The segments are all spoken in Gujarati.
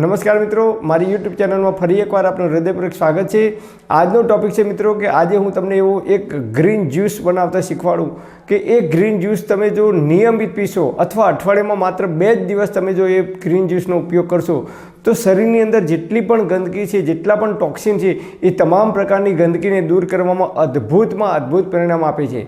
નમસ્કાર મિત્રો, મારી યુટ્યુબ ચેનલમાં ફરી એકવાર આપનું હૃદયપૂર્વક સ્વાગત છે। આજનો ટોપિક છે મિત્રો કે આજે હું તમને એવું એક ગ્રીન જ્યુસ બનાવતા શીખવાડું કે એ ગ્રીન જ્યુસ તમે જો નિયમિત પીશો અથવા અઠવાડિયામાં માત્ર 2 જ દિવસ તમે જો એ ગ્રીન જ્યુસનો ઉપયોગ કરશો તો શરીરની અંદર જેટલી પણ ગંદકી છે, જેટલા પણ ટોક્સિન છે, એ તમામ પ્રકારની ગંદકીને દૂર કરવામાં અદ્ભુત પરિણામ આપે છે।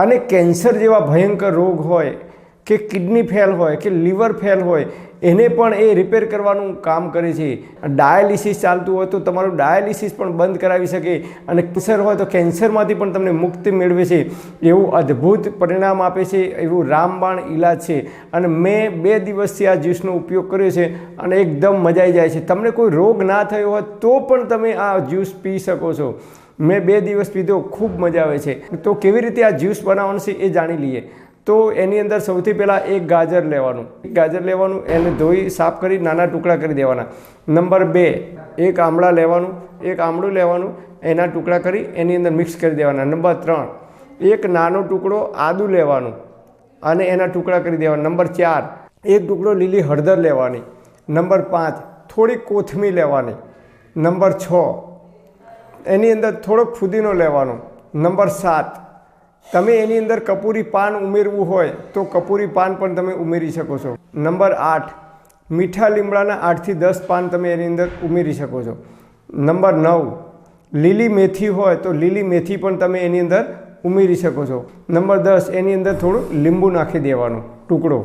અને કેન્સર જેવા ભયંકર રોગ હોય કે કિડની ફેલ હોય કે લીવર ફેલ હોય એને પણ એ રિપેર કરવાનું કામ કરે છે। ડાયાલિસિસ ચાલતું હોય તો તમારું ડાયાલિસિસ પણ બંધ કરાવી શકે અને કેન્સર હોય તો કેન્સરમાંથી પણ તમને મુક્તિ મેળવે છે। એવું અદ્ભુત પરિણામ આપે છે, એવું રામબાણ ઈલાજ છે। અને મેં 2 દિવસથી આ જ્યુસનો ઉપયોગ કર્યો છે અને એકદમ મજા આવી જાય છે। તમને કોઈ રોગ ના થયો હોય તો પણ તમે આ જ્યુસ પી શકો છો। મેં 2 દિવસ પીધો, ખૂબ મજા આવે છે। તો કેવી રીતે આ જ્યુસ બનાવવાનું છે એ જાણી લઈએ। તો એની અંદર સૌથી પહેલાં એક ગાજર લેવાનું, એને ધોઈ સાફ કરી નાના ટુકડા કરી દેવાના। નંબર 2, એક આમળું લેવાનું, એના ટુકડા કરી એની અંદર મિક્સ કરી દેવાના। નંબર 3, એક નાનો ટુકડો આદું લેવાનું અને એના ટુકડા કરી દેવાના। નંબર 4, એક ટુકડો લીલી હળદર લેવાની। નંબર 5, થોડી કોથમીર લેવાની। નંબર 6, એની અંદર થોડોક ફુદીનો લેવાનો। નંબર 7, તમે એની અંદર કપૂરી પાન ઉમેરવું હોય તો કપૂરી પાન પણ તમે ઉમેરી શકો છો। નંબર 8, મીઠા લીમડાના 8 થી 10 પાન તમે એની અંદર ઉમેરી શકો છો। નંબર 9, લીલી મેથી હોય તો લીલી મેથી પણ તમે એની અંદર ઉમેરી શકો છો। નંબર 10, એની અંદર થોડું લીંબુ નાખી દેવાનો ટુકડો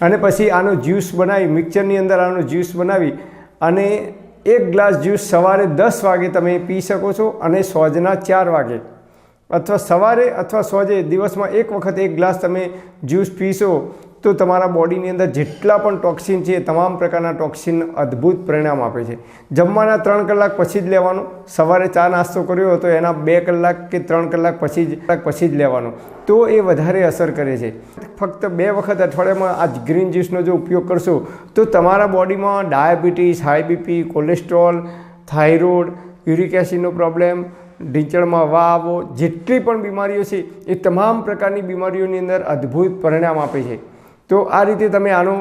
અને પછી આનો જ્યુસ બનાવી મિક્સરની અંદર આનો જ્યુસ બનાવી અને 1 ગ્લાસ જ્યુસ સવારે 10 વાગે તમે પી શકો છો અને સાંજના 4 વાગે અથવા સવારે અથવા સાંજે દિવસમાં 1 વખત 1 ગ્લાસ તમે જ્યુસ પીશો તો તમારા બોડીની અંદર જેટલા પણ ટોક્સિન છે તમામ પ્રકારના ટોક્સિન અદ્ભુત પરિણામ આપે છે। જમવાના 3 કલાક પછી જ લેવાનું। સવારે ચા નાસ્તો કર્યો તો એના 2 કલાક કે 3 કલાક પછી જ લેવાનો તો એ વધારે અસર કરે છે। ફક્ત 2 વખત અઠવાડિયામાં આ ગ્રીન જ્યુસનો જો ઉપયોગ કરશો તો તમારા બોડીમાં diabetes, high BP, cholesterol, thyroid, uric એસિડનો પ્રોબ્લેમ, ઢીંચણમાં વાવ, જેટલી પણ બીમારીઓ છે એ તમામ પ્રકારની બીમારીઓની અંદર અદ્ભુત પરિણામ આપે છે। તો આ રીતે તમે આનો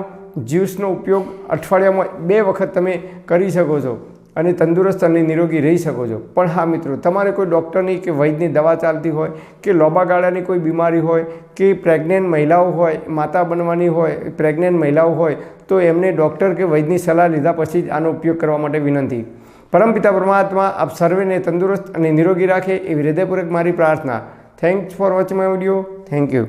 જ્યુસનો ઉપયોગ અઠવાડિયામાં 2 વખત તમે કરી શકો છો અને તંદુરસ્ત અને નિરોગી રહી શકો છો। પણ હા મિત્રો, તમારે કોઈ ડૉક્ટરની કે વૈદ્યની દવા ચાલતી હોય કે લાંબા ગાળાની કોઈ બીમારી હોય કે પ્રેગ્નન્ટ મહિલાઓ હોય, માતા બનવાની હોય, પ્રેગ્નન્ટ મહિલાઓ હોય તો એમને ડૉક્ટર કે વૈદ્યની સલાહ લીધા પછી જ આનો ઉપયોગ કરવા માટે વિનંતી। પરમપિતા પરમાત્મા આપ સર્વેને તંદુરસ્ત અને નિરોગી રાખે એવી હૃદયપૂર્વક મારી પ્રાર્થના। Thanks for watching my video. Thank you.